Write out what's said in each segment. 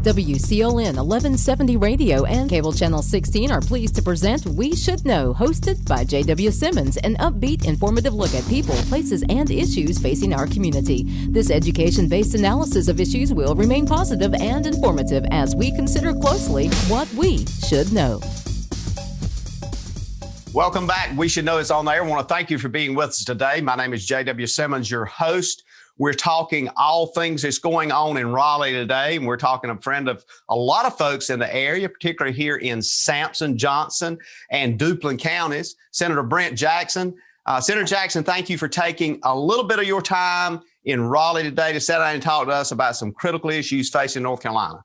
WCLN 1170 Radio and Cable Channel 16 are pleased to present We Should Know, hosted by J.W. Simmons, an upbeat, informative look at people, places, and issues facing our community. This education-based analysis of issues will remain positive and informative as we consider closely what we should know. Welcome back. We Should Know is on there. I want to thank you for being with us today. My name is J.W. Simmons, your host. We're talking all things that's going on in Raleigh today, and we're talking a friend of a lot of folks in the area, particularly here in Sampson, Johnson, and Duplin counties, Senator Brent Jackson. Senator Jackson, thank you for taking a little bit of your time in Raleigh today to sit down and talk to us about some critical issues facing North Carolina.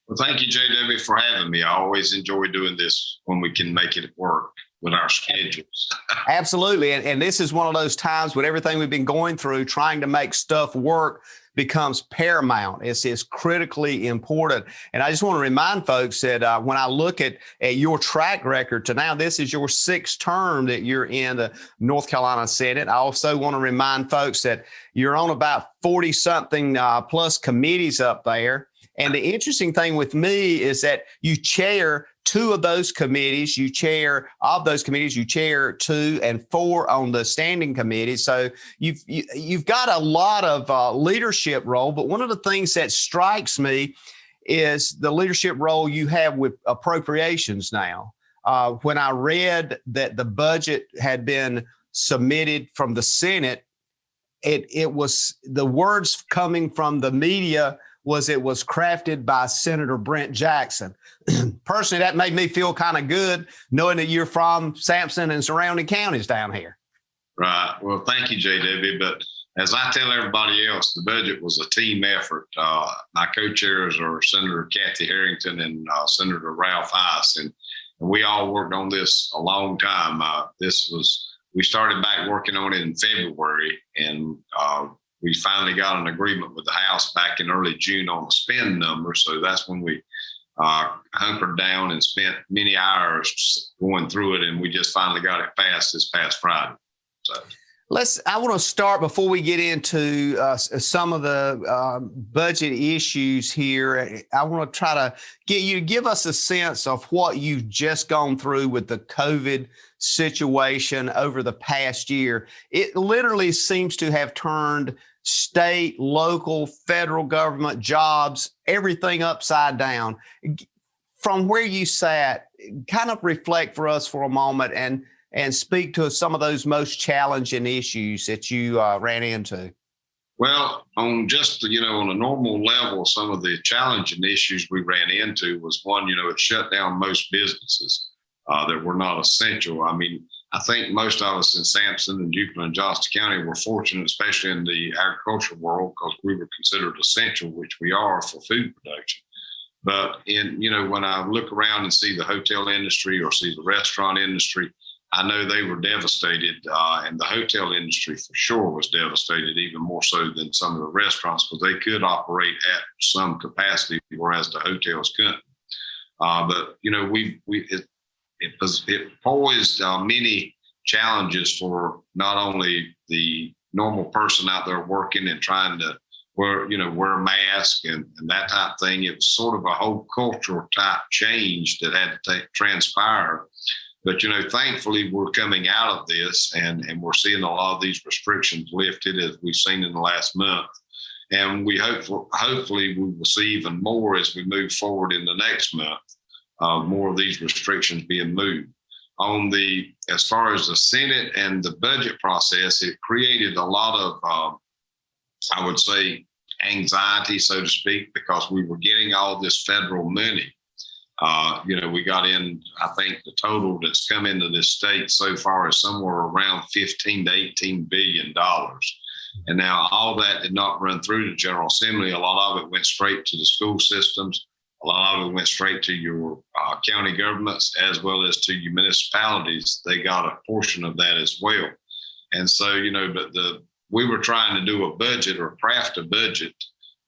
Well, thank you, JW, for having me. I always enjoy doing this when we can make it work with our schedules. Absolutely. And this is one of those times with everything we've been going through, trying to make stuff work becomes paramount. It's critically important. And I just want to remind folks that when I look at your track record to now, this is your sixth term that you're in the North Carolina Senate. I also want to remind folks that you're on about 40 something plus committees up there. And the interesting thing with me is that you chair two of those committees. You chair 2 and 4 on the standing committee. So you've got a lot of leadership role. But one of the things that strikes me is the leadership role you have with appropriations now. When I read that the budget had been submitted from the Senate, it was the words coming from the media was it was crafted by Senator Brent Jackson. Personally, that made me feel kind of good knowing that you're from Sampson and surrounding counties down here. Right. Well, thank you, JW. But as I tell everybody else, the budget was a team effort. My co-chairs are Senator Kathy Harrington and Senator Ralph Ice, and we all worked on this a long time. We started back working on it in February, and we finally got an agreement with the House back in early June on the spend number. So that's when we hunkered down and spent many hours going through it. And we just finally got it passed this past Friday. So I want to start before we get into some of the budget issues here. I want to try to get you to give us a sense of what you've just gone through with the COVID situation over the past year. It literally seems to have turned state, local, federal government, jobs, everything upside down. From where you sat, kind of reflect for us for a moment and speak to some of those most challenging issues that you ran into. Well, on a normal level, some of the challenging issues we ran into was one, it shut down most businesses that were not essential. I mean, I think most of us in Sampson and Duplin and Johnston County were fortunate, especially in the agricultural world, because we were considered essential, which we are for food production. But when I look around and see the hotel industry or see the restaurant industry, I know they were devastated, and the hotel industry for sure was devastated, even more so than some of the restaurants, because they could operate at some capacity, whereas the hotels couldn't. But it posed many challenges for not only the normal person out there working and trying to wear a mask and that type of thing. It was sort of a whole cultural type change that had to transpire. But, thankfully, we're coming out of this and we're seeing a lot of these restrictions lifted, as we've seen in the last month. And we hopefully we will see even more as we move forward in the next month. More of these restrictions being moved. As far as the Senate and the budget process, it created a lot of, I would say, anxiety, so to speak, because we were getting all this federal money. We got in, I think the total that's come into this state so far is somewhere around $15 to $18 billion. And now all that did not run through the General Assembly. A lot of it went straight to the school systems. A lot of it went straight to your county governments as well as to your municipalities. They got a portion of that as well. And so, we were trying to do a budget or craft a budget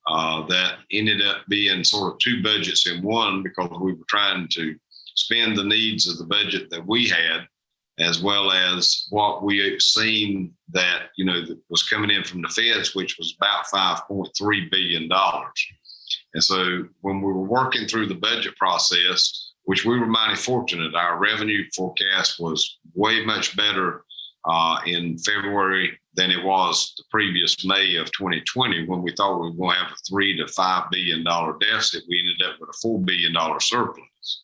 that ended up being sort of two budgets in one, because we were trying to spend the needs of the budget that we had, as well as what we had seen that, that was coming in from the feds, which was about $5.3 billion. And so when we were working through the budget process, which we were mighty fortunate, our revenue forecast was way much better in February than it was the previous May of 2020, when we thought we were going to have a $3 to $5 billion deficit. We ended up with a $4 billion surplus.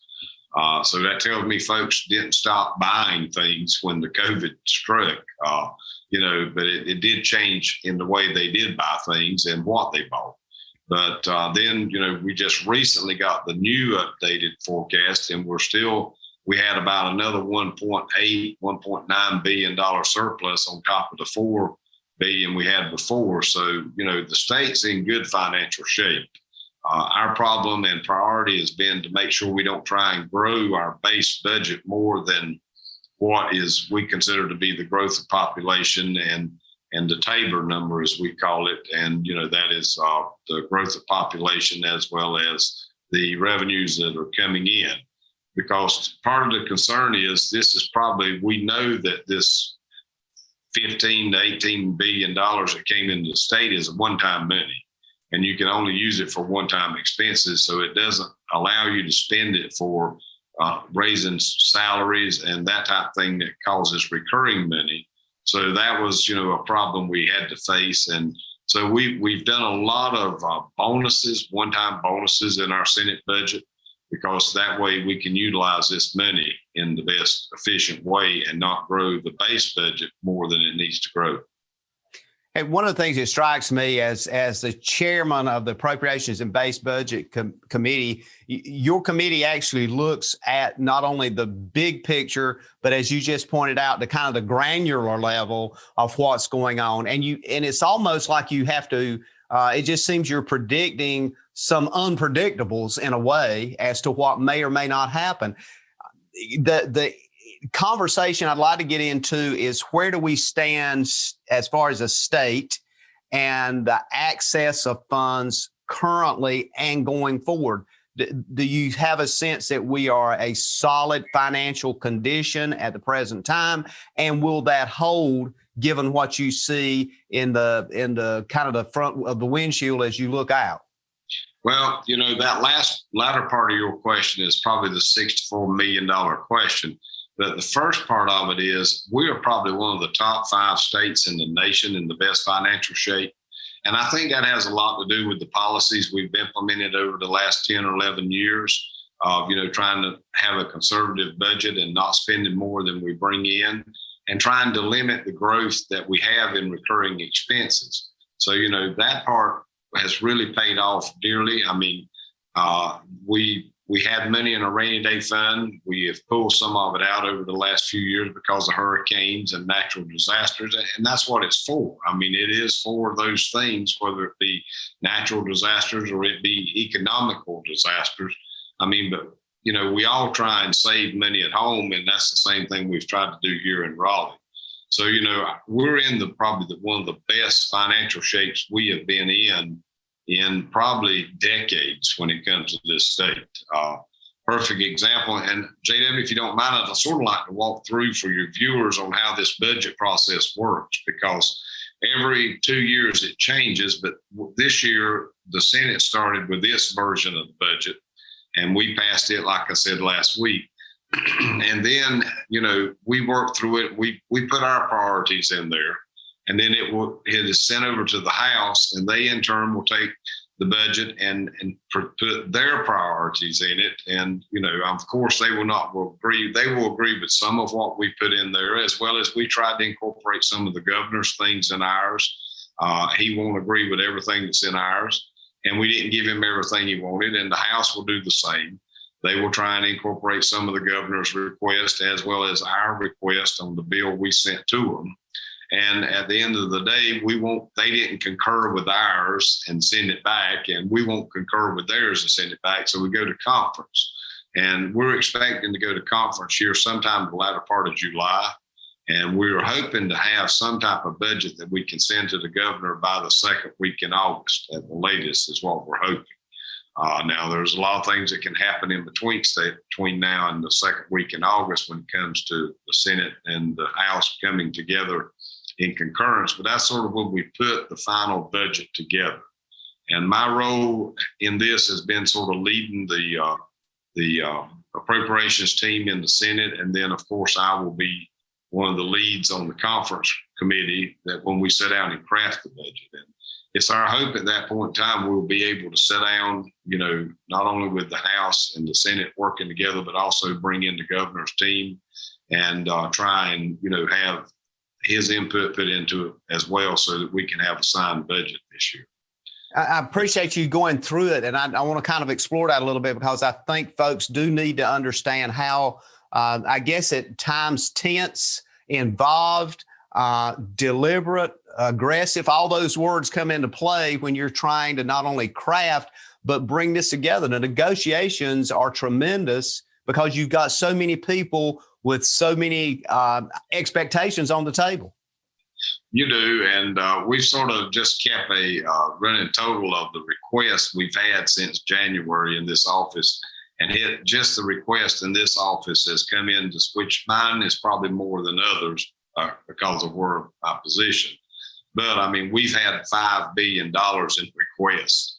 So that tells me folks didn't stop buying things when the COVID struck, but it did change in the way they did buy things and what they bought. But then, we just recently got the new updated forecast, and we had about another $1.9 billion surplus on top of the $4 billion we had before. So, the state's in good financial shape. Our problem and priority has been to make sure we don't try and grow our base budget more than what we consider to be the growth of population and the Tabor number, as we call it. And, that is the growth of population as well as the revenues that are coming in. Because part of the concern is we know that this $15 to $18 billion that came into the state is one-time money, and you can only use it for one-time expenses. So it doesn't allow you to spend it for raising salaries and that type of thing that causes recurring money. So that was, a problem we had to face. And so we've done a lot of bonuses, one-time bonuses in our Senate budget, because that way we can utilize this money in the best efficient way and not grow the base budget more than it needs to grow. And one of the things that strikes me as the chairman of the Appropriations and Base Budget Committee, your committee actually looks at not only the big picture, but as you just pointed out, the kind of the granular level of what's going on. And it's almost like you have to, it just seems you're predicting some unpredictables in a way as to what may or may not happen. The conversation I'd like to get into is, where do we stand as far as a state and the access of funds currently and going forward? Do you have a sense that we are a solid financial condition at the present time? And will that hold given what you see in the kind of the front of the windshield as you look out? Well, that latter part of your question is probably the $64 million question. But the first part of it is, we are probably one of the top 5 states in the nation in the best financial shape. And I think that has a lot to do with the policies we've implemented over the last 10 or 11 years of, trying to have a conservative budget and not spending more than we bring in, and trying to limit the growth that we have in recurring expenses. So, that part has really paid off dearly. I mean, we had money in a rainy day fund. We have pulled some of it out over the last few years because of hurricanes and natural disasters. And that's what it's for. I mean, it is for those things, whether it be natural disasters or it be economical disasters. I mean, but, we all try and save money at home, and that's the same thing we've tried to do here in Raleigh. So, we're in probably one of the best financial shapes we have been in probably decades when it comes to this state. Perfect example. And JW, if you don't mind, I'd sort of like to walk through for your viewers on how this budget process works, because every 2 years it changes. But this year, the Senate started with this version of the budget, and we passed it, like I said, last week. And then, we worked through it. We put our priorities in there. And then it is sent over to the House, and they in turn will take the budget and put their priorities in it. And, of course, they will agree. They will agree with some of what we put in there, as well as we tried to incorporate some of the governor's things in ours. He won't agree with everything that's in ours, and we didn't give him everything he wanted. And the House will do the same. They will try and incorporate some of the governor's request as well as our request on the bill we sent to them. And at the end of the day, they didn't concur with ours and send it back, and we won't concur with theirs and send it back. So we go to conference, and we're expecting to go to conference here sometime in the latter part of July. And we're hoping to have some type of budget that we can send to the governor by the second week in August at the latest, is what we're hoping. Now, there's a lot of things that can happen in between now and the second week in August when it comes to the Senate and the House coming together in concurrence, but that's sort of when we put the final budget together. And my role in this has been sort of leading the appropriations team in the Senate. And then, of course, I will be one of the leads on the conference committee that when we sit down and craft the budget. And it's our hope at that point in time, we'll be able to sit down, not only with the House and the Senate working together, but also bring in the governor's team and try and, have his input put into it as well so that we can have a signed budget this year. I appreciate you going through it. And I want to kind of explore that a little bit because I think folks do need to understand how, I guess at times tense, involved, deliberate, aggressive, all those words come into play when you're trying to not only craft, but bring this together. The negotiations are tremendous because you've got so many people with so many expectations on the table. You do, and we've sort of just kept a running total of the requests we've had since January in this office, and just the request in this office has come in, which mine is probably more than others because of where my position. But I mean, we've had $5 billion in requests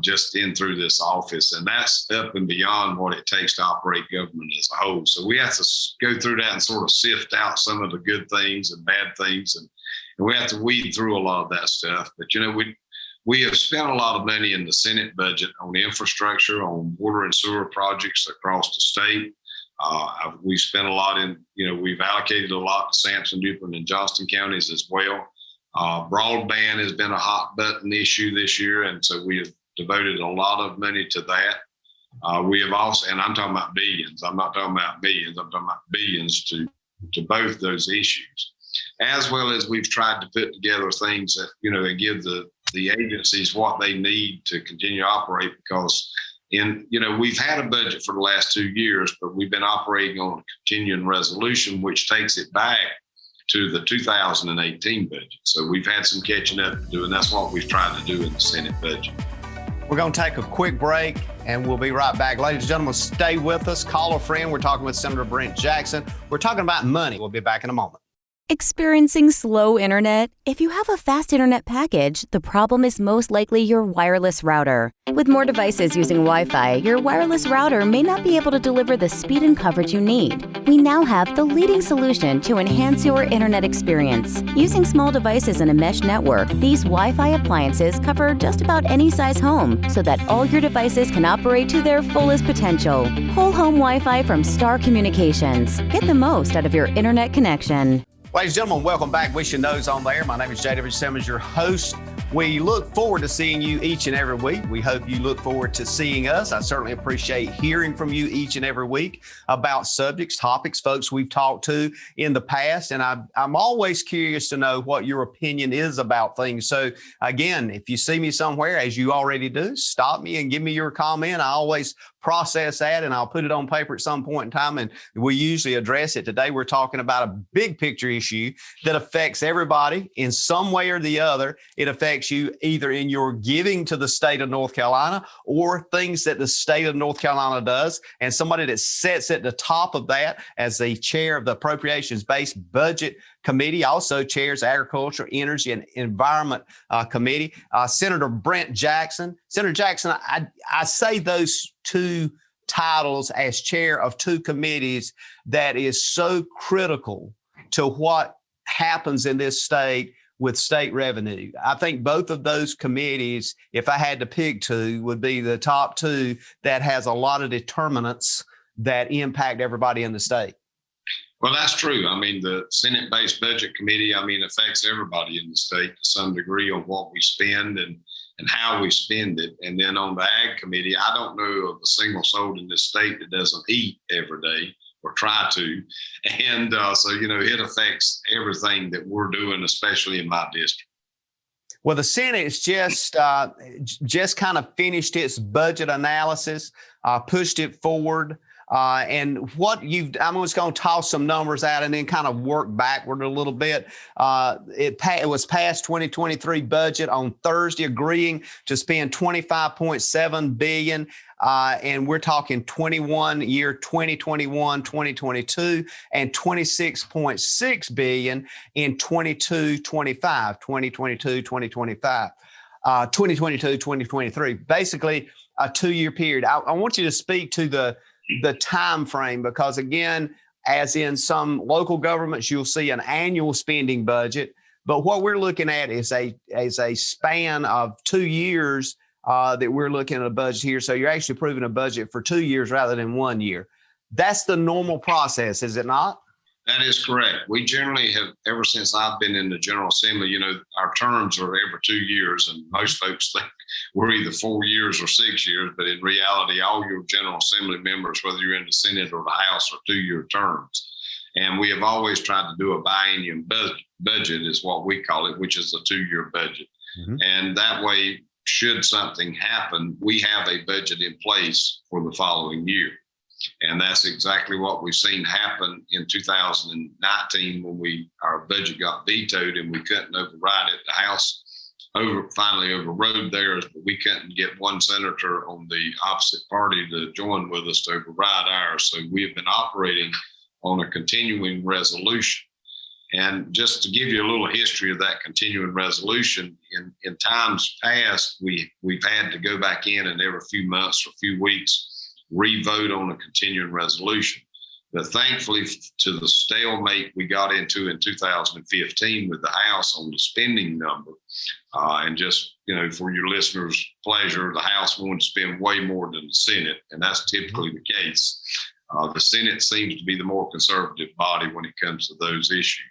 just in through this office, and that's up and beyond what it takes to operate government as a whole. So we have to go through that and sort of sift out some of the good things and bad things, and we have to weed through a lot of that stuff. But we have spent a lot of money in the Senate budget on infrastructure, on water and sewer projects across the state. We've spent a lot we've allocated a lot to Sampson, Duplin, and Johnston counties as well. Broadband has been a hot button issue this year, and so we have devoted a lot of money to that. We have also, and I'm talking about billions. I'm not talking about millions. I'm talking about billions to both those issues, as well as we've tried to put together things that and give the agencies what they need to continue to operate. Because we've had a budget for the last 2 years, but we've been operating on a continuing resolution, which takes it back to the 2018 budget. So we've had some catching up to do, and that's what we've tried to do in the Senate budget. We're going to take a quick break, and we'll be right back. Ladies and gentlemen, stay with us. Call a friend. We're talking with Senator Brent Jackson. We're talking about money. We'll be back in a moment. Experiencing slow internet? If you have a fast internet package, the problem is most likely your wireless router. With more devices using Wi-Fi, your wireless router may not be able to deliver the speed and coverage you need. We now have the leading solution to enhance your internet experience. Using small devices in a mesh network, these Wi-Fi appliances cover just about any size home so that all your devices can operate to their fullest potential. Whole home Wi-Fi from Star Communications. Get the most out of your internet connection. Ladies and gentlemen, welcome back. We Should Know's on the air. My name is J.W. Simmons, your host. We look forward to seeing you each and every week. We hope you look forward to seeing us. I certainly appreciate hearing from you each and every week about subjects, topics, folks we've talked to in the past. And I'm always curious to know what your opinion is about things. So again, if you see me somewhere, as you already do, stop me and give me your comment. I always process that and I'll put it on paper at some point in time, and we usually address it. Today, we're talking about a big picture issue that affects everybody in some way or the other. It affects you either in your giving to the state of North Carolina or things that the state of North Carolina does. And somebody that sits at the top of that as the chair of the Appropriations-Based Budget Committee, also chairs Agriculture, Energy, and Environment Committee, Senator Brent Jackson. Senator Jackson, I say those two titles as chair of two committees that is so critical to what happens in this state with state revenue. I think both of those committees, if I had to pick two, would be the top two that has a lot of determinants that impact everybody in the state. Well, that's true. I mean, the Senate-based Budget Committee, affects everybody in the state to some degree on what we spend and how we spend it. And then on the Ag Committee, I don't know of a single soul in this state that doesn't eat every day or try to. And so it affects everything that we're doing, especially in my district. Well, the Senate's just kind of finished its budget analysis, pushed it forward. And what I'm just going to toss some numbers out and then kind of work backward a little bit. It was passed 2023 budget on Thursday, agreeing to spend $25.7 billion. And we're talking 2021, 2022, and $26.6 billion in 2022, 2025. 2022, 2023, basically a 2-year period. I want you to speak to the time frame, because again, as in some local governments, you'll see an annual spending budget. But what we're looking at is a span of 2 years that we're looking at a budget here. So you're actually approving a budget for 2 years rather than 1 year. That's the normal process, is it not? That is correct. We generally have, ever since I've been in the General Assembly, our terms are every 2 years, and most folks think we're either 4 years or 6 years, but in reality, all your General Assembly members, whether you're in the Senate or the House, are 2-year terms. And we have always tried to do a biennium budget is what we call it, which is a 2-year budget. Mm-hmm. And that way, should something happen, we have a budget in place for the following year. And that's exactly what we've seen happen in 2019 when our budget got vetoed and we couldn't override it. The House finally overrode theirs, but we couldn't get one senator on the opposite party to join with us to override ours. So we have been operating on a continuing resolution. And just to give you a little history of that continuing resolution, in times past, we've had to go back in and every few months or few weeks re-vote on a continuing resolution. But thankfully, to the stalemate we got into in 2015 with the House on the spending number, and just, for your listeners' pleasure, the House wanted to spend way more than the Senate, and that's typically the case. The Senate seems to be the more conservative body when it comes to those issues.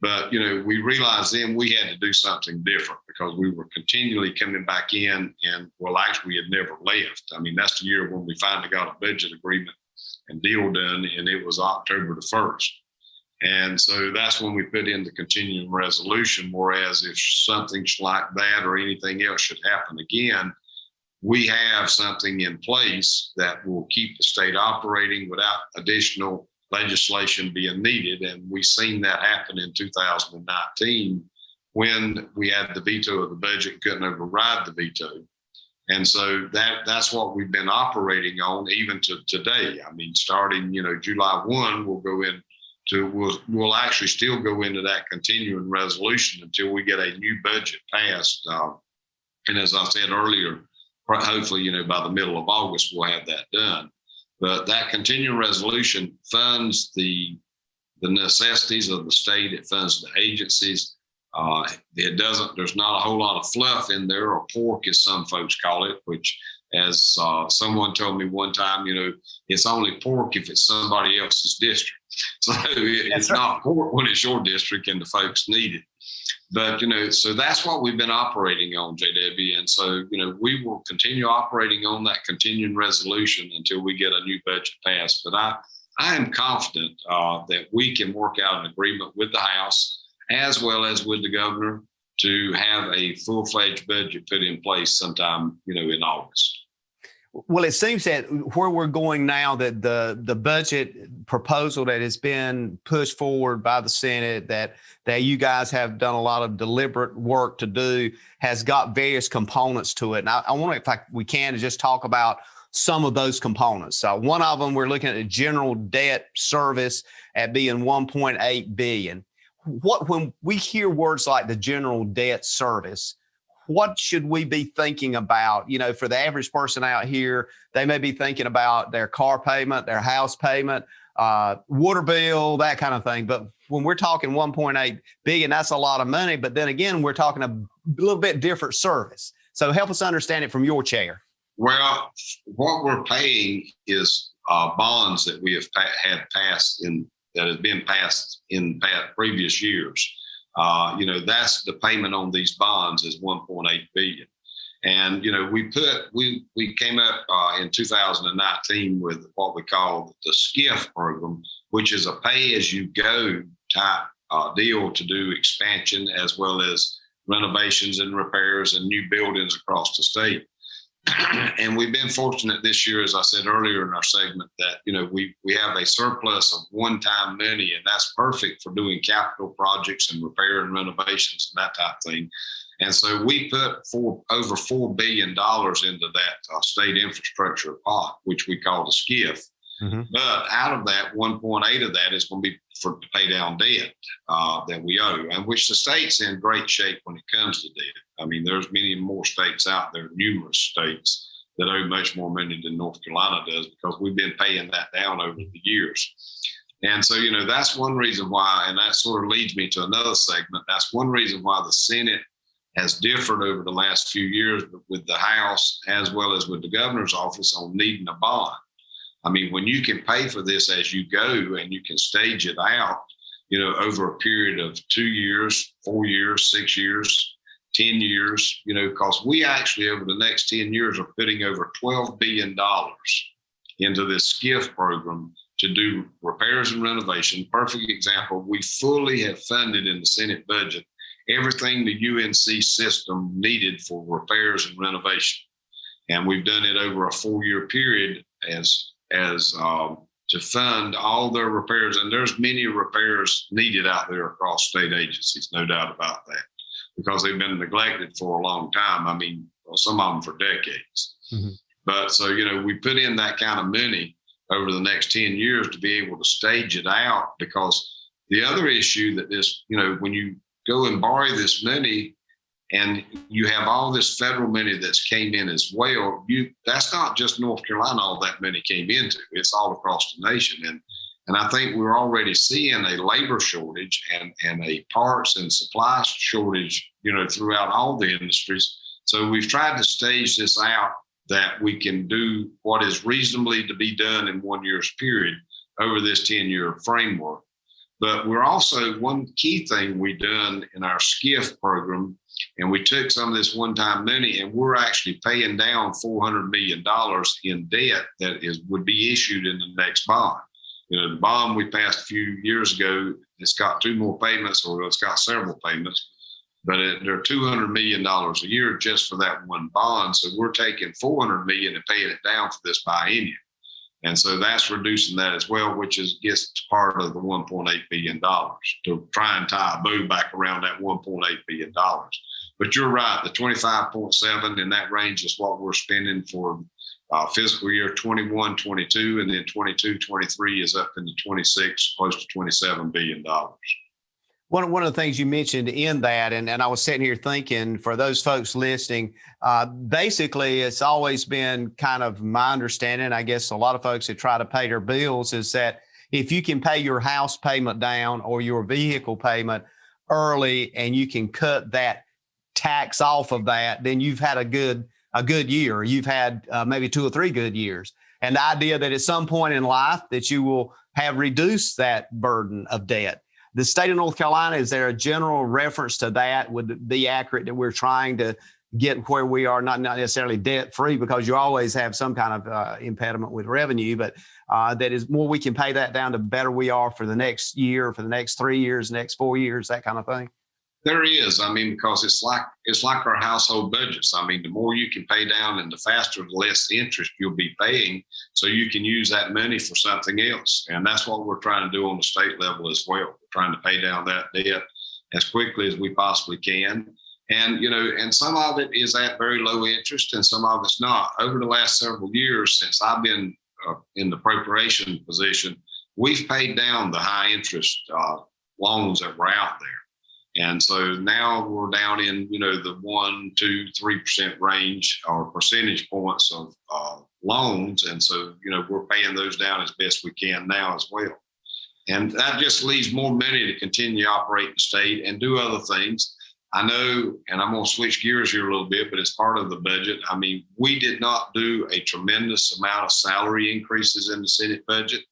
But, we realized then we had to do something different because we were continually coming back in and, actually we had never left. I mean, that's the year when we finally got a budget agreement and deal done, and it was October the 1st. And so that's when we put in the continuing resolution, whereas if something like that or anything else should happen again, we have something in place that will keep the state operating without additional legislation being needed. And we've seen that happen in 2019 when we had the veto of the budget and couldn't override the veto. And so that's what we've been operating on even to today. I mean, starting, July 1, we'll actually still go into that continuing resolution until we get a new budget passed. And as I said earlier, hopefully, by the middle of August, we'll have that done. But that continuing resolution funds the necessities of the state. It funds the agencies. There's not a whole lot of fluff in there, or pork, as some folks call it, which, as someone told me one time, it's only pork if it's somebody else's district. So it's not pork when it's your district and the folks need it. But, so that's what we've been operating on, JW. And so, we will continue operating on that continuing resolution until we get a new budget passed. But I am confident that we can work out an agreement with the House as well as with the governor to have a full-fledged budget put in place sometime, in August. Well, it seems that where we're going now, that the budget proposal that has been pushed forward by the Senate, that you guys have done a lot of deliberate work to do, has got various components to it. And I want to, if we can, just talk about some of those components. So one of them, we're looking at the general debt service at being $1.8 billion. When we hear words like the general debt service, what should we be thinking about? For the average person out here, they may be thinking about their car payment, their house payment, water bill, that kind of thing. But when we're talking 1.8 billion, that's a lot of money. But then again, we're talking a little bit different service. So help us understand it from your chair. Well, what we're paying is bonds that we have had passed that have been passed in previous years. That's the payment on these bonds is 1.8 billion. And, we came up in 2019 with what we call the SCIF program, which is a pay as you go type deal to do expansion as well as renovations and repairs and new buildings across the state. And we've been fortunate this year, as I said earlier in our segment, that, we have a surplus of one-time money, and that's perfect for doing capital projects and repair and renovations and that type of thing. And so we put over $4 billion into that state infrastructure pot, which we call the SCIF. But out of that, 1.8 of that is going to be to pay down debt that we owe, and which the state's in great shape when it comes to debt. I mean, there's many more states out there, numerous states that owe much more money than North Carolina does, because we've been paying that down over the years. And so, that's one reason why, and that sort of leads me to another segment. That's one reason why the Senate has differed over the last few years with the House as well as with the governor's office on needing a bond. I mean, when you can pay for this as you go and you can stage it out, over a period of 2 years, 4 years, 6 years, 10 years, because we actually over the next 10 years are putting over $12 billion into this SCIF program to do repairs and renovation. Perfect example, we fully have funded in the Senate budget everything the UNC system needed for repairs and renovation. And we've done it over a 4-year period as to fund all their repairs. And there's many repairs needed out there across state agencies, no doubt about that, because they've been neglected for a long time. I mean, some of them for decades. But so, we put in that kind of money over the next 10 years to be able to stage it out, because the other issue that this, when you go and borrow this money and you have all this federal money that's came in as well, that's not just North Carolina all that money came into. It's all across the nation. And I think we're already seeing a labor shortage and a parts and supply shortage, throughout all the industries. So we've tried to stage this out that we can do what is reasonably to be done in 1 year's period over this 10-year framework. But we're also, one key thing we done in our SCIF program, and we took some of this one-time money and we're actually paying down $400 million in debt that would be issued in the next bond. The bond we passed a few years ago, it's got 2 more payments, or it's got several payments, but they're $200 million a year just for that one bond. So we're taking $400 million and paying it down for this biennium. And so that's reducing that as well, which gets part of the $1.8 billion to try and tie a bow back around that $1.8 billion. But you're right, the 25.7 in that range is what we're spending for fiscal year 21, 22, and then 22, 23 is up into 26, close to $27 billion. One of the things you mentioned in that, and I was sitting here thinking, for those folks listening, basically it's always been kind of my understanding, I guess a lot of folks that try to pay their bills, is that if you can pay your house payment down or your vehicle payment early and you can cut that tax off of that, then you've had a good year. You've had maybe 2 or 3 good years. And the idea that at some point in life that you will have reduced that burden of debt. The state of North Carolina, is there a general reference to that? Would it be accurate that we're trying to get where we are, not necessarily debt free, because you always have some kind of impediment with revenue, but that is more we can pay that down, the better we are for the next year, for the next 3 years, next 4 years, that kind of thing? There is. I mean, because it's like our household budgets. I mean, the more you can pay down and the faster, the less interest you'll be paying. So you can use that money for something else. And that's what we're trying to do on the state level as well. We're trying to pay down that debt as quickly as we possibly can. And, and some of it is at very low interest and some of it's not. Over the last several years, since I've been in the preparation position, we've paid down the high interest loans that were out there. And so now we're down in, the 1, 2, 3% range or percentage points of loans. And so, we're paying those down as best we can now as well. And that just leaves more money to continue to operate the state and do other things. I know, and I'm going to switch gears here a little bit, but it's part of the budget. I mean, we did not do a tremendous amount of salary increases in the Senate budget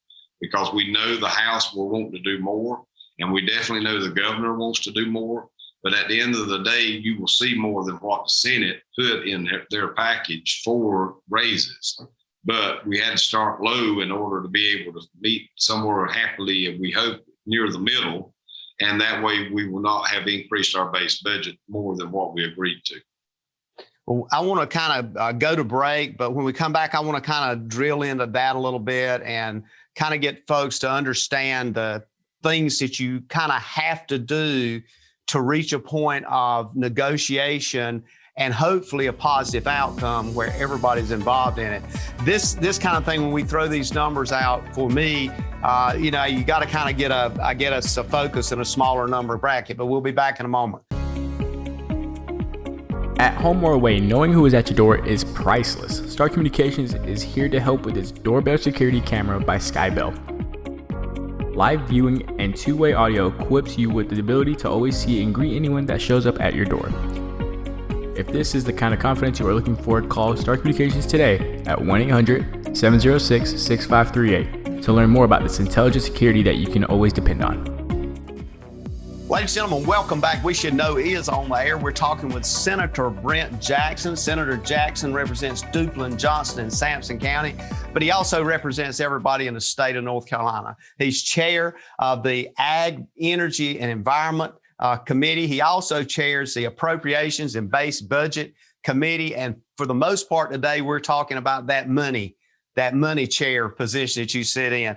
because we know the House will want to do more. And we definitely know the governor wants to do more. But at the end of the day, you will see more than what the Senate put in their package for raises. But we had to start low in order to be able to meet somewhere happily, and we hope near the middle. And that way we will not have increased our base budget more than what we agreed to. Well, I want to kind of go to break, but when we come back, I want to kind of drill into that a little bit and kind of get folks to understand the things that you kind of have to do to reach a point of negotiation and hopefully a positive outcome where everybody's involved in it. This kind of thing, when we throw these numbers out, for me, you got to kind of get us a focus in a smaller number bracket, but we'll be back in a moment. At home or away, knowing who is at your door is priceless. Star Communications is here to help with its doorbell security camera by Skybell. Live viewing and two-way audio equips you with the ability to always see and greet anyone that shows up at your door. If this is the kind of confidence you are looking for, call Star Communications today at 1-800-706-6538 to learn more about this intelligent security that you can always depend on. Ladies and gentlemen, welcome back. We Should Know is on the air. We're talking with Senator Brent Jackson. Senator Jackson represents Duplin, Johnston, and Sampson County, but he also represents everybody in the state of North Carolina. He's chair of the Ag, Energy, and Environment Committee. He also chairs the Appropriations and Base Budget Committee. And for the most part today, we're talking about that money chair position that you sit in.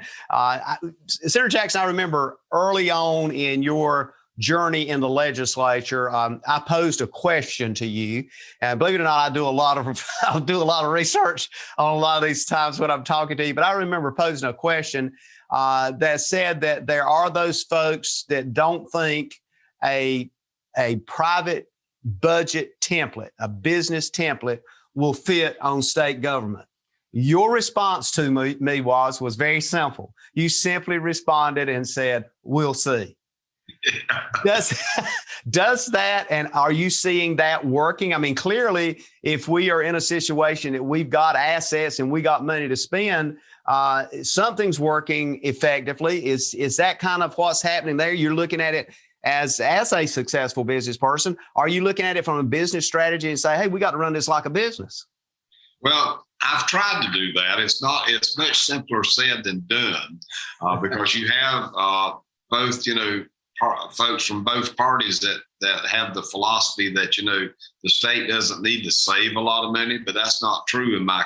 Senator Jackson, I remember early on in your journey in the legislature, I posed a question to you, and believe it or not, I'll do a lot of research on a lot of these times when I'm talking to you. But I remember posing a question that said that there are those folks that don't think a private budget template, a business template, will fit on state government. Your response to me was very simple. You simply responded and said, "We'll see." Does that, and are you seeing that working? I mean, clearly, if we are in a situation that we've got assets and we got money to spend, something's working effectively. Is that kind of what's happening there? You're looking at it as a successful business person. Are you looking at it from a business strategy and say, "Hey, we got to run this like a business"? Well, I've tried to do that. It's much simpler said than done, because you have both, folks from both parties that have the philosophy that, the state doesn't need to save a lot of money, but that's not true in my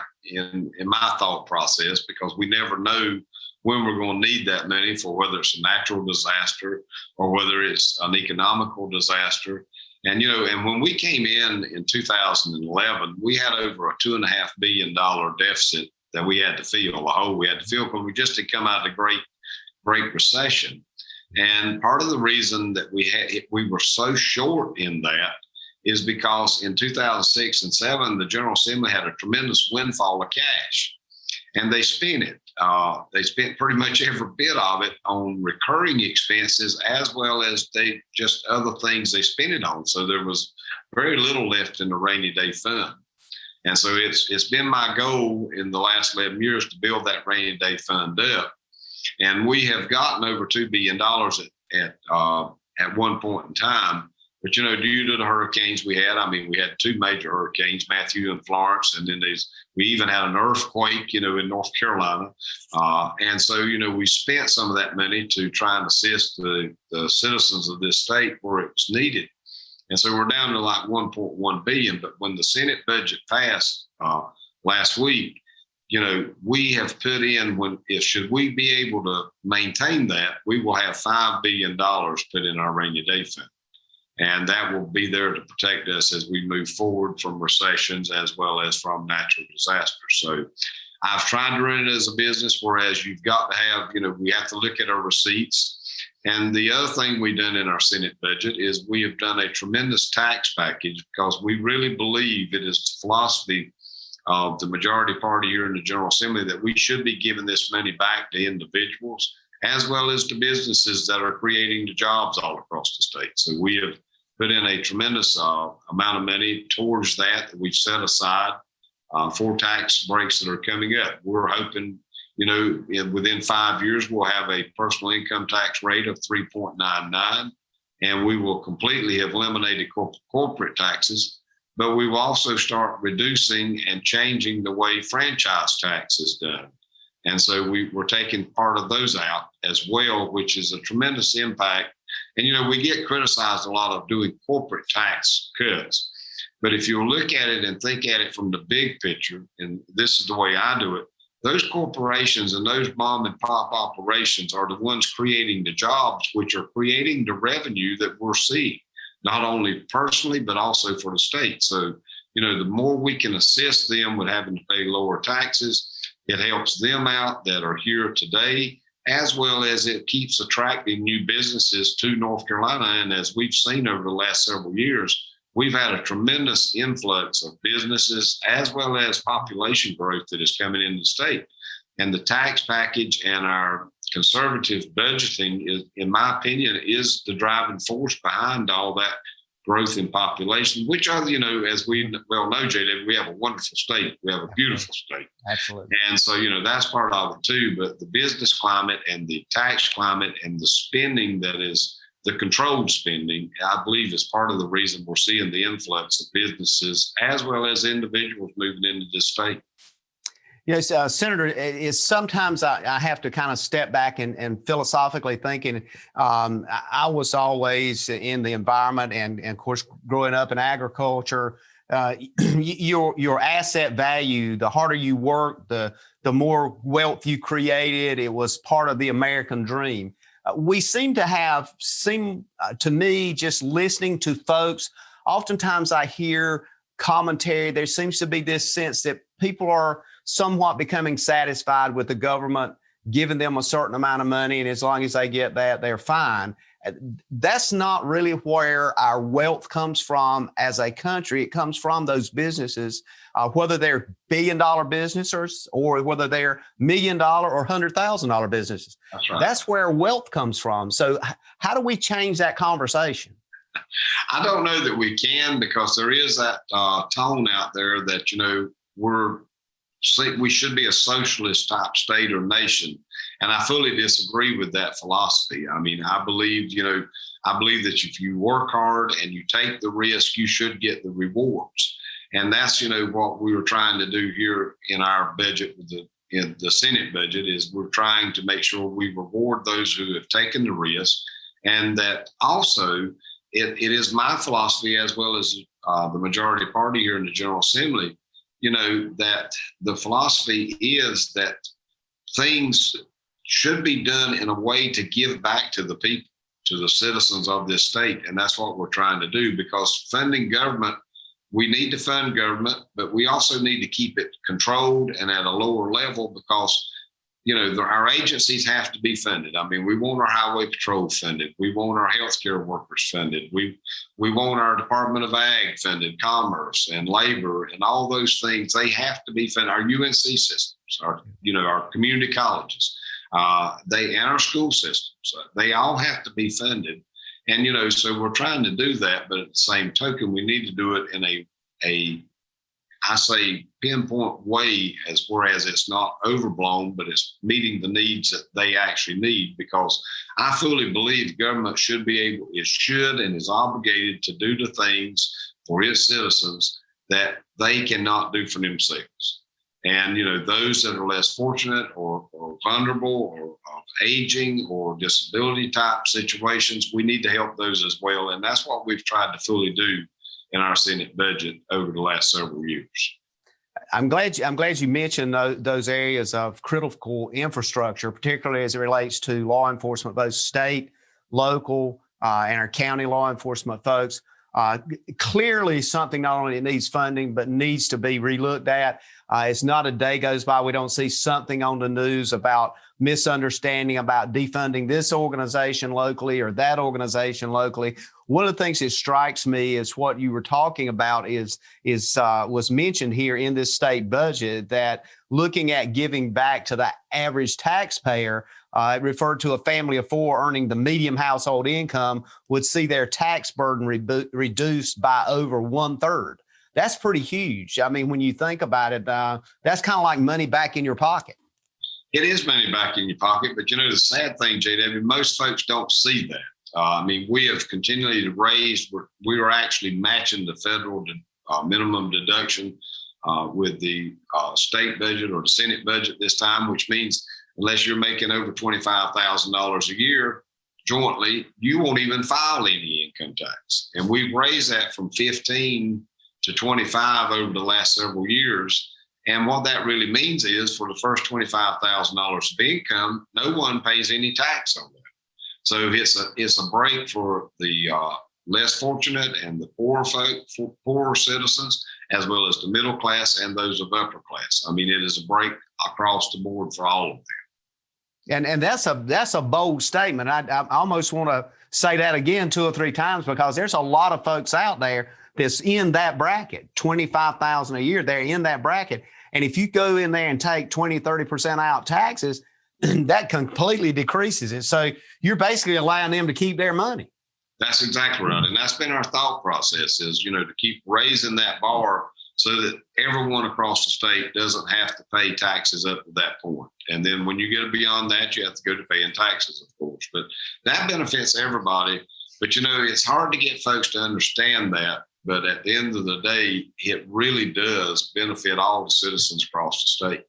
thought process, because we never know when we're going to need that money for, whether it's a natural disaster or whether it's an economical disaster. And, and when we came in 2011, we had over a $2.5 billion deficit that we had to fill, a hole we had to fill, because we just had come out of the Great Recession. And part of the reason that we were so short in that is because in 2006 and 2007, the General Assembly had a tremendous windfall of cash, and they spent it. They spent pretty much every bit of it on recurring expenses, as well as just other things they spent it on. So there was very little left in the rainy day fund. And so it's been my goal in the last 11 years to build that rainy day fund up. And we have gotten over $2 billion at one point in time. But, due to the hurricanes we had, we had two major hurricanes, Matthew and Florence, and then we even had an earthquake, in North Carolina. And so, we spent some of that money to try and assist the citizens of this state where it was needed. And so we're down to like 1.1 billion. But when the Senate budget passed last week, we have put in, should we be able to maintain that, we will have $5 billion put in our rainy day fund. And that will be there to protect us as we move forward from recessions as well as from natural disasters. So I've tried to run it as a business, whereas you've got to have, we have to look at our receipts. And the other thing we've done in our Senate budget is we have done a tremendous tax package, because we really believe it is the philosophy of the majority party here in the General Assembly that we should be giving this money back to individuals as well as to businesses that are creating the jobs all across the state. So we have put in a tremendous amount of money towards that we've set aside for tax breaks that are coming up. We're hoping, within 5 years, we'll have a personal income tax rate of 3.99, and we will completely have eliminated corporate taxes. But we will also start reducing and changing the way franchise tax is done. And so we're taking part of those out as well, which is a tremendous impact. And, we get criticized a lot of doing corporate tax cuts. But if you look at it and think at it from the big picture, and this is the way I do it, those corporations and those mom and pop operations are the ones creating the jobs, which are creating the revenue that we're seeing. not only personally, but also for the state. So, the more we can assist them with having to pay lower taxes, it helps them out that are here today, as well as it keeps attracting new businesses to North Carolina. And as we've seen over the last several years, we've had a tremendous influx of businesses as well as population growth that is coming into the state. And the tax package and our conservative budgeting is, in my opinion, is the driving force behind all that growth in population, which are, as we well know, JD, we have a wonderful state. We have a beautiful state. Absolutely. And so, that's part of it too. But the business climate and the tax climate and the spending that is the controlled spending, I believe, is part of the reason we're seeing the influx of businesses as well as individuals moving into this state. Yes, Senator, is sometimes I have to kind of step back and philosophically thinking. I was always in the environment and of course, growing up in agriculture, your asset value, the harder you work, the more wealth you created. It was part of the American dream. We seem to me, just listening to folks, oftentimes I hear commentary. There seems to be this sense that people are somewhat becoming satisfied with the government giving them a certain amount of money, and as long as they get that, they're fine. That's not really where our wealth comes from as a country. It comes from those businesses, whether they're billion-dollar businesses or whether they're $1 million or $100,000 businesses. That's right. That's where wealth comes from. So how do we change that conversation? I don't know that we can, because there is that tone out there that, we should be a socialist type state or nation. And I fully disagree with that philosophy. I mean, I believe that if you work hard and you take the risk, you should get the rewards. And that's, what we were trying to do here in our budget, in the Senate budget, is we're trying to make sure we reward those who have taken the risk. And that also it is my philosophy, as well as the majority party here in the General Assembly, that the philosophy is that things should be done in a way to give back to the people, to the citizens of this state. And that's what we're trying to do, because funding government, we need to fund government, but we also need to keep it controlled and at a lower level, because our agencies have to be funded. I mean, we want our highway patrol funded. We want our healthcare workers funded. We want our Department of Ag funded, commerce and labor and all those things. They have to be funded. Our UNC systems, our community colleges, and our school systems, they all have to be funded. And, so we're trying to do that, but at the same token, we need to do it in a I say pinpoint way, whereas it's not overblown, but it's meeting the needs that they actually need, because I fully believe government should and is obligated to do the things for its citizens that they cannot do for themselves. And, those that are less fortunate or vulnerable or of aging or disability type situations, we need to help those as well. And that's what we've tried to fully do in our Senate budget over the last several years. I'm glad you mentioned those areas of critical infrastructure, particularly as it relates to law enforcement, both state, local, and our county law enforcement folks. Clearly something not only needs funding, but needs to be relooked at. It's not a day goes by we don't see something on the news about misunderstanding about defunding this organization locally or that organization locally. One of the things that strikes me is what you were talking about was mentioned here in this state budget, that looking at giving back to the average taxpayer, it referred to a family of four earning the median household income would see their tax burden reduced by over 1/3. That's pretty huge. I mean, when you think about it, that's kind of like money back in your pocket. It is money back in your pocket, but the sad thing, JW, most folks don't see that. I mean, we have continually raised, we are actually matching the federal minimum deduction with the state budget or the Senate budget this time, which means unless you're making over $25,000 a year jointly, you won't even file any income tax. And we've raised that from 15 to 25 over the last several years. And what that really means is for the first $25,000 of income, no one pays any tax on that. So it's a break for the less fortunate and the poor folk, poorer citizens, as well as the middle class and those of upper class. I mean, it is a break across the board for all of them. And that's a bold statement. I almost want to say that again 2 or 3 times, because there's a lot of folks out there that's in that bracket, $25,000 a year. They're in that bracket. And if you go in there and take 20, 30% out taxes, that completely decreases it. So you're basically allowing them to keep their money. That's exactly right. And that's been our thought process is, to keep raising that bar so that everyone across the state doesn't have to pay taxes up to that point. And then when you get beyond that, you have to go to paying taxes, of course. But that benefits everybody. But, it's hard to get folks to understand that. But at the end of the day, it really does benefit all the citizens across the state.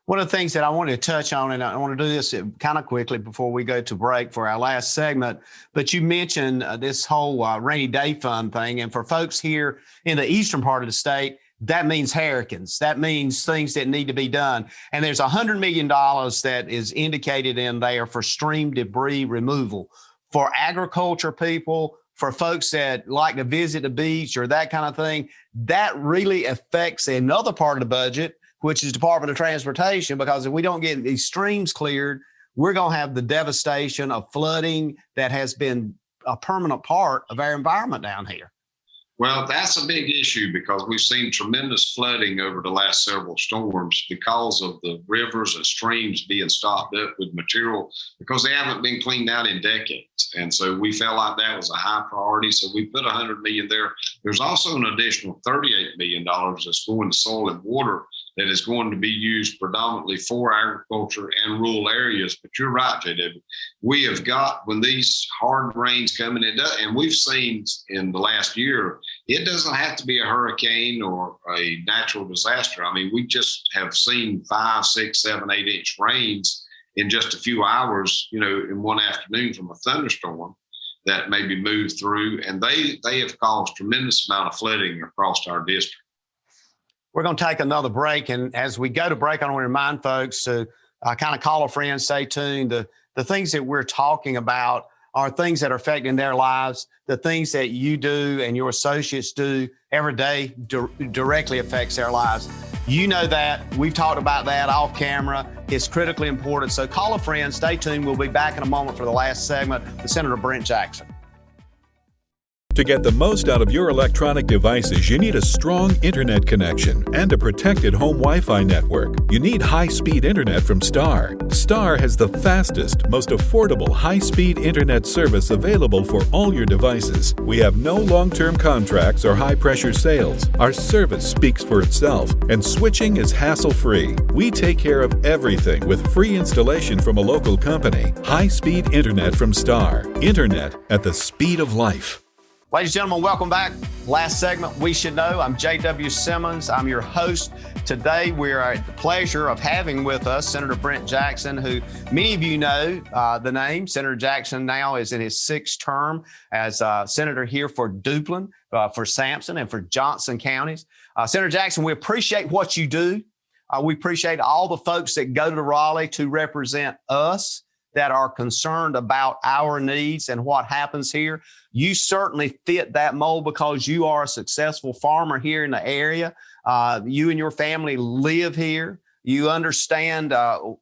One of the things that I wanted to touch on, and I want to do this kind of quickly before we go to break for our last segment, but you mentioned this whole rainy day fund thing. And for folks here in the eastern part of the state, that means hurricanes. That means things that need to be done. And there's $100 million that is indicated in there for stream debris removal for agriculture people, for folks that like to visit the beach or that kind of thing. That really affects another part of the budget, which is Department of Transportation, because if we don't get these streams cleared, we're going to have the devastation of flooding that has been a permanent part of our environment down here. Well, that's a big issue because we've seen tremendous flooding over the last several storms because of the rivers and streams being stopped up with material because they haven't been cleaned out in decades. And so we felt like that was a high priority. So we put $100 million there. There's also an additional $38 million that's going to soil and water that is going to be used predominantly for agriculture and rural areas. But you're right, JW. We have got, when these hard rains come in, and we've seen in the last year, it doesn't have to be a hurricane or a natural disaster. I mean, we just have seen 5, 6, 7, 8-inch rains in just a few hours, in one afternoon from a thunderstorm that maybe moved through. And they have caused tremendous amount of flooding across our district. We're going to take another break. And as we go to break, I want to remind folks to kind of call a friend, stay tuned. The things that we're talking about are things that are affecting their lives. The things that you do and your associates do every day directly affects their lives. You know that. We've talked about that off camera. It's critically important. So call a friend, stay tuned. We'll be back in a moment for the last segment with Senator Brent Jackson. To get the most out of your electronic devices, you need a strong internet connection and a protected home Wi-Fi network. You need high-speed internet from Star. Star has the fastest, most affordable high-speed internet service available for all your devices. We have no long-term contracts or high-pressure sales. Our service speaks for itself, and switching is hassle-free. We take care of everything with free installation from a local company. High-speed internet from Star. Internet at the speed of life. Ladies and gentlemen, welcome back. Last segment, We Should Know. I'm J.W. Simmons. I'm your host. Today, we're at the pleasure of having with us Senator Brent Jackson, who many of you know the name. Senator Jackson now is in his 6th term as senator here for Duplin, for Sampson, and for Johnson counties. Senator Jackson, we appreciate what you do. We appreciate all the folks that go to Raleigh to represent us, that are concerned about our needs and what happens here. You certainly fit that mold because you are a successful farmer here in the area. You and your family live here. You understand,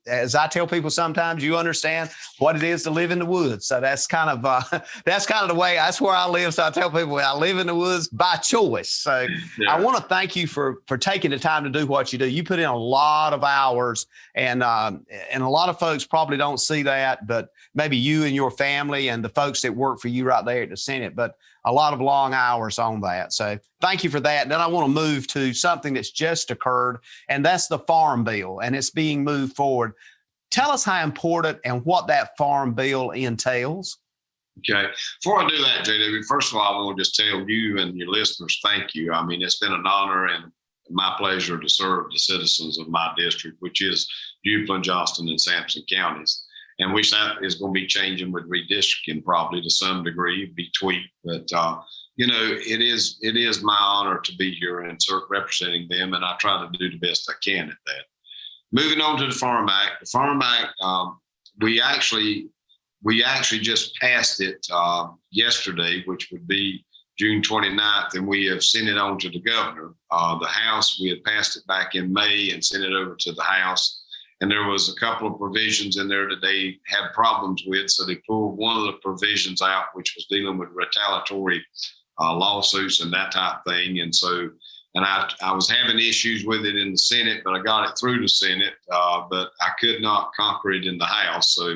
as I tell people sometimes, you understand what it is to live in the woods. So that's kind of the way, that's where I live. So I tell people I live in the woods by choice. So yeah. I want to thank you for taking the time to do what you do. You put in a lot of hours and a lot of folks probably don't see that, but maybe you and your family and the folks that work for you right there at the Senate, but a lot of long hours on that. So thank you for that. And then I want to move to something that's just occurred, and that's the Farm Bill, and it's being moved forward. Tell us how important and what that Farm Bill entails. Okay. Before I do that, JW, first of all, I want to just tell you and your listeners, thank you. I mean, it's been an honor and my pleasure to serve the citizens of my district, which is Duplin, Johnston, and Sampson counties. And which that is going to be changing with redistricting probably to some degree, be tweaked. But, it is my honor to be here and representing them. And I try to do the best I can at that. Moving on to the Farm Act. The Farm Act, we actually we actually just passed it yesterday, which would be June 29th, and we have sent it on to the governor. The House, we had passed it back in May and sent it over to the House. And there was a couple of provisions in there that they had problems with. So they pulled one of the provisions out, which was dealing with retaliatory lawsuits and that type of thing. And so, and I was having issues with it in the Senate, but I got it through the Senate, but I could not conquer it in the House. So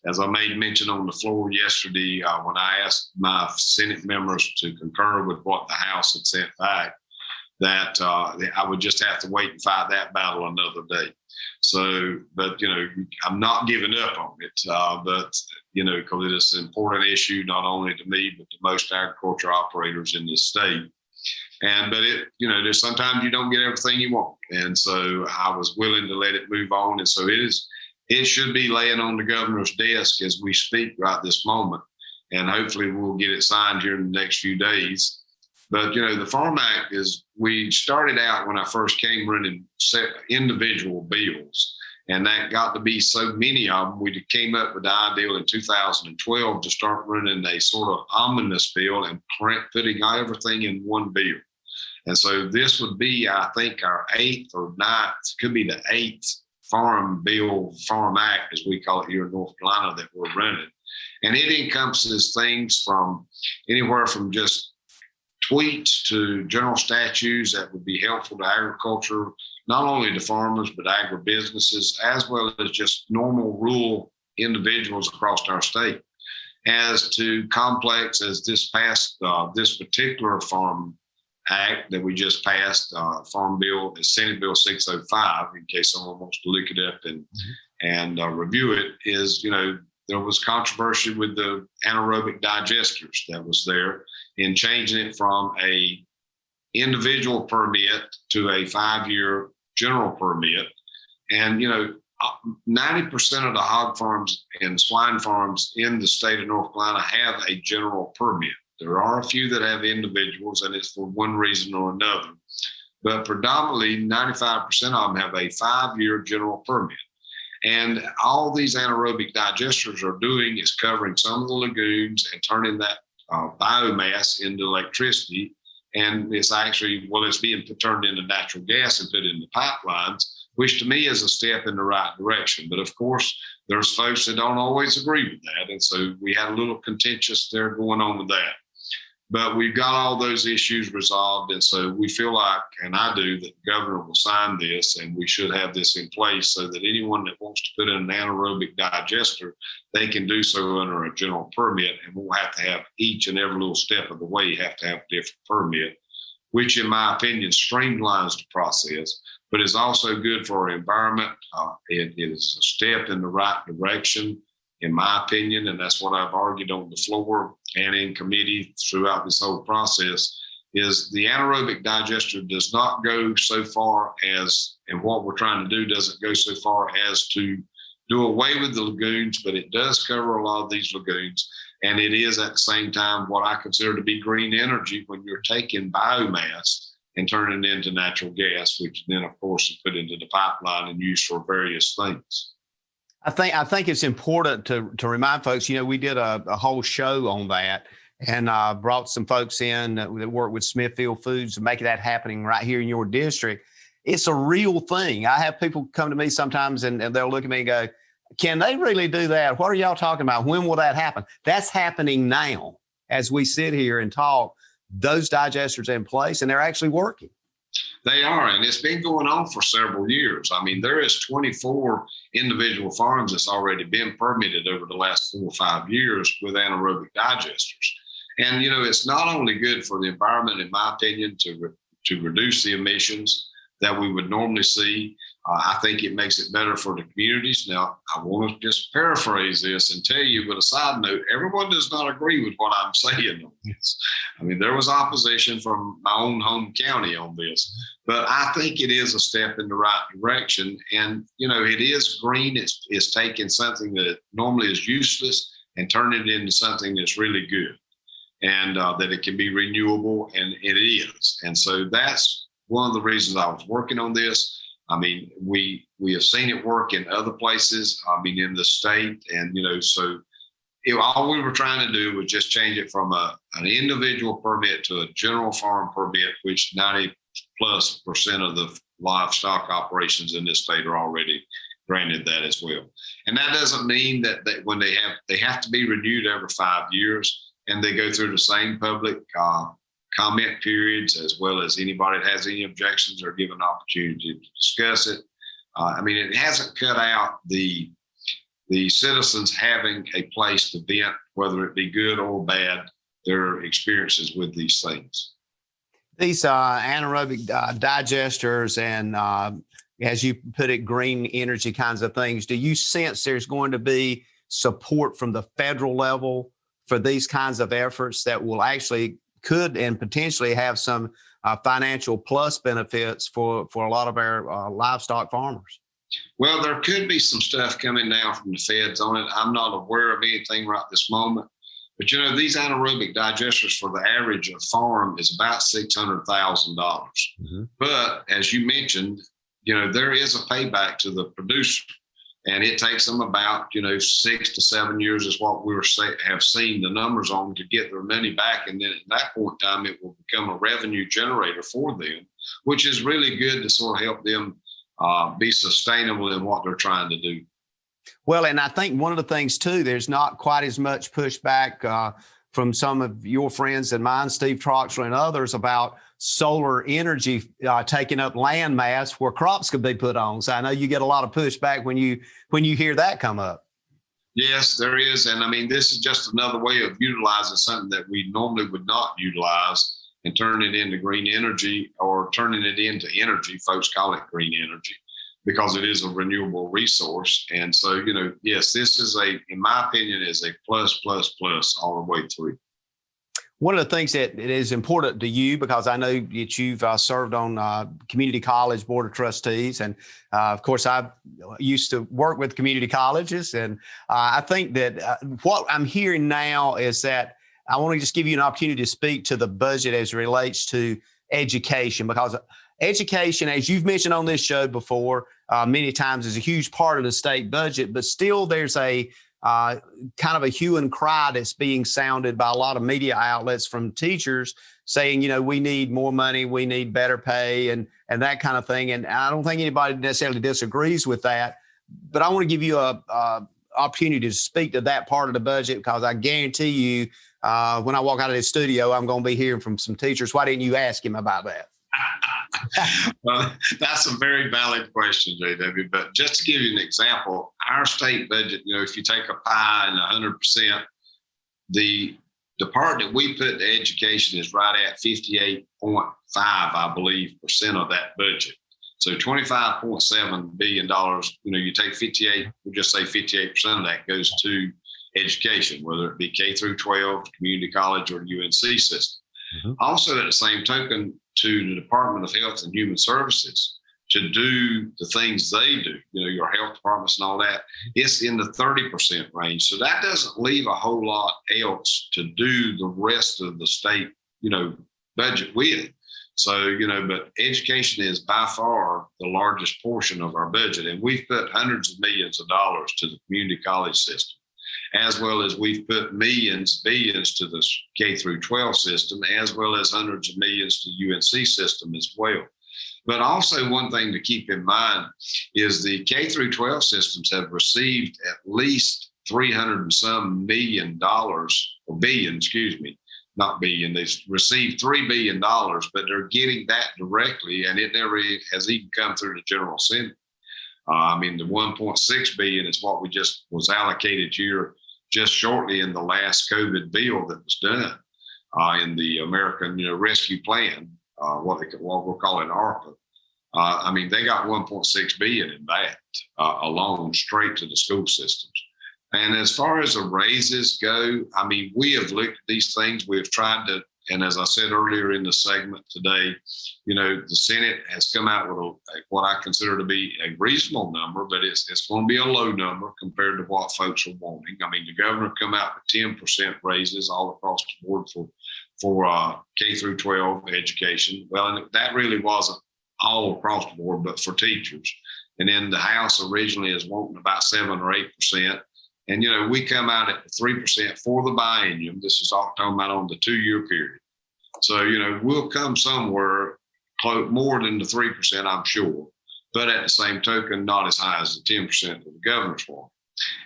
as I made mention on the floor yesterday, when I asked my Senate members to concur with what the House had sent back, that I would just have to wait and fight that battle another day. So, but, I'm not giving up on it, but, because it is an important issue, not only to me, but to most agriculture operators in this state. But there's sometimes you don't get everything you want. And so I was willing to let it move on. And so it should be laying on the governor's desk as we speak right this moment. And hopefully we'll get it signed here in the next few days. But, the Farm Act we started out when I first came running individual bills, and that got to be so many of them. We came up with the idea in 2012 to start running a sort of omnibus bill and putting everything in one bill. And so this would be, I think, our 8th or 9th, could be the 8th Farm Act, as we call it here in North Carolina, that we're running. And it encompasses things from anywhere from just tweaks to general statutes that would be helpful to agriculture, not only to farmers, but agribusinesses, as well as just normal rural individuals across our state. As to complex as this particular Farm Act that we just passed, Farm Bill, Senate Bill 605, in case someone wants to look it up and review it, is, there was controversy with the anaerobic digesters that was there in changing it from a individual permit to a 5-year general permit. And, 90% of the hog farms and swine farms in the state of North Carolina have a general permit. There are a few that have individuals, and it's for one reason or another. But predominantly, 95% of them have a 5-year general permit. And all these anaerobic digesters are doing is covering some of the lagoons and turning that biomass into electricity. And it's actually, it's being turned into natural gas and put in the pipelines, which to me is a step in the right direction. But of course, there's folks that don't always agree with that. And so we had a little contentious there going on with that. But we've got all those issues resolved. And so we feel like, and I do, that the governor will sign this, and we should have this in place so that anyone that wants to put in an anaerobic digester, they can do so under a general permit, and we'll have to have each and every little step of the way have to have a different permit, which in my opinion streamlines the process, but is also good for our environment. It is a step in the right direction, in my opinion, and that's what I've argued on the floor and in committee throughout this whole process, is the anaerobic digester does not go so far as, and what we're trying to do doesn't go so far as to do away with the lagoons, but it does cover a lot of these lagoons. And it is at the same time what I consider to be green energy when you're taking biomass and turning it into natural gas, which then of course is put into the pipeline and used for various things. I think it's important to remind folks, we did a whole show on that and brought some folks in that work with Smithfield Foods to make that happening right here in your district. It's a real thing. I have people come to me sometimes and they'll look at me and go, can they really do that? What are y'all talking about? When will that happen? That's happening now as we sit here and talk. Those digesters are in place and they're actually working. They are, and it's been going on for several years. I mean, there is 24 individual farms that's already been permitted over the last 4 or 5 years with anaerobic digesters. And, it's not only good for the environment, in my opinion, to reduce the emissions that we would normally see. I think it makes it better for the communities. Now, I want to just paraphrase this and tell you, with a side note, everyone does not agree with what I'm saying on this. I mean, there was opposition from my own home county on this, but I think it is a step in the right direction. And, it is green. It's taking something that normally is useless and turning it into something that's really good, and that it can be renewable, and it is. And so that's one of the reasons I was working on this. I mean, we have seen it work in other places, in the state. And, so all we were trying to do was just change it from an individual permit to a general farm permit, which 90+% of the livestock operations in this state are already granted that as well. And that doesn't mean that when they have to be renewed every 5 years, and they go through the same public comment periods, as well as anybody that has any objections are given an opportunity to discuss it. I mean, it hasn't cut out the citizens having a place to vent, whether it be good or bad, their experiences with these things. These anaerobic digesters and, as you put it, green energy kinds of things, do you sense there's going to be support from the federal level for these kinds of efforts that will actually could and potentially have some financial plus benefits for a lot of our livestock farmers? Well, there could be some stuff coming down from the feds on it. I'm not aware of anything right this moment. But, these anaerobic digesters for the average farm is about $600,000. Mm-hmm. But as you mentioned, there is a payback to the producer. And it takes them about, 6 to 7 years is what have seen the numbers on to get their money back. And then at that point in time, it will become a revenue generator for them, which is really good to sort of help them be sustainable in what they're trying to do. Well, and I think one of the things, too, there's not quite as much pushback from some of your friends and mine, Steve Troxler and others, about solar energy taking up land mass where crops could be put on. So I know you get a lot of pushback when you hear that come up. Yes, there is. And I mean, this is just another way of utilizing something that we normally would not utilize and turn it into green energy, or turning it into energy. Folks call it green energy because it is a renewable resource. And so, yes, this is in my opinion, is a plus all the way through. One of the things that is important to you, because I know that you've served on community college board of trustees, and of course I used to work with community colleges, and I think that what I'm hearing now is that I want to just give you an opportunity to speak to the budget as it relates to education, because education, as you've mentioned on this show before, many times is a huge part of the state budget, but still there's a kind of a hue and cry that's being sounded by a lot of media outlets from teachers saying, we need more money, we need better pay, and that kind of thing. And I don't think anybody necessarily disagrees with that, but I want to give you a opportunity to speak to that part of the budget, because I guarantee you, when I walk out of this studio, I'm going to be hearing from some teachers. Why didn't you ask him about that? Well, that's a very valid question, JW. But just to give you an example, our state budget, if you take a pie and 100%, the part that we put to education is right at 58.5, I believe, % of that budget. So $25.7 billion, you take 58, we'll just say 58% of that goes to education, whether it be K through 12, community college, or UNC system. Mm-hmm. Also, at the same token, to the Department of Health and Human Services to do the things they do, your health departments and all that, it's in the 30% range. So that doesn't leave a whole lot else to do the rest of the state, budget with. So, but education is by far the largest portion of our budget. And we've put hundreds of millions of dollars to the community college system, as well as we've put billions to the K through 12 system, as well as hundreds of millions to the UNC system as well. But also one thing to keep in mind is the K through 12 systems have received at least $300 and some million, or billion, not billion. They've received $3 billion, but they're getting that directly, and it never has even come through the General Assembly. The 1.6 billion is what was allocated here just shortly in the last COVID bill that was done in the American Rescue Plan, what we're calling ARPA. They got 1.6 billion in that alone, straight to the school systems. And as far as the raises go, we have looked at these things. We have tried to, and as I said earlier in the segment today, the Senate has come out with what I consider to be a reasonable number, but it's going to be a low number compared to what folks are wanting. The governor come out with 10% raises all across the board for K through 12 education. Well, and that really wasn't all across the board, but for teachers. And then the House originally is wanting about 7 or 8%. And, we come out at 3% for the biennium. This is all talking about on the 2-year period. So, we'll come somewhere more than the 3%, I'm sure. But at the same token, not as high as the 10% of the governor's farm.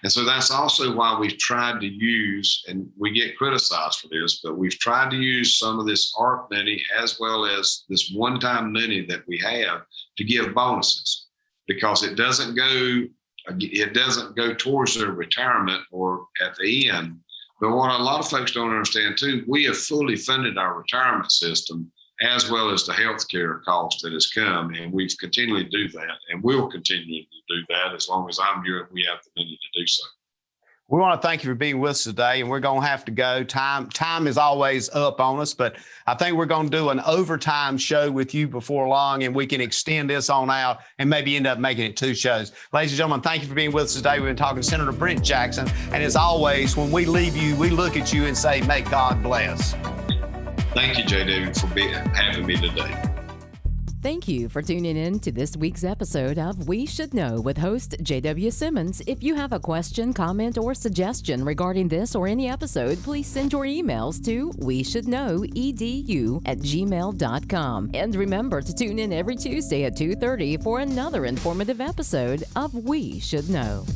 And so that's also why we've tried to use, and we get criticized for this, but we've tried to use some of this ARP money as well as this one-time money that we have to give bonuses, because it doesn't go towards their retirement or at the end. But what a lot of folks don't understand too, we have fully funded our retirement system as well as the healthcare cost that has come, and we've continually do that, and we'll continue to do that as long as I'm here and we have the money to do so. We want to thank you for being with us today, and we're going to have to go. Time is always up on us, but I think we're going to do an overtime show with you before long, and we can extend this on out and maybe end up making it 2 shows. Ladies and gentlemen, thank you for being with us today. We've been talking to Senator Brent Jackson, and as always, when we leave you, we look at you and say, may God bless. Thank you, JW, for having me today. Thank you for tuning in to this week's episode of We Should Know with host J.W. Simmons. If you have a question, comment, or suggestion regarding this or any episode, please send your emails to weshouldknowedu@gmail.com. And remember to tune in every Tuesday at 2:30 for another informative episode of We Should Know.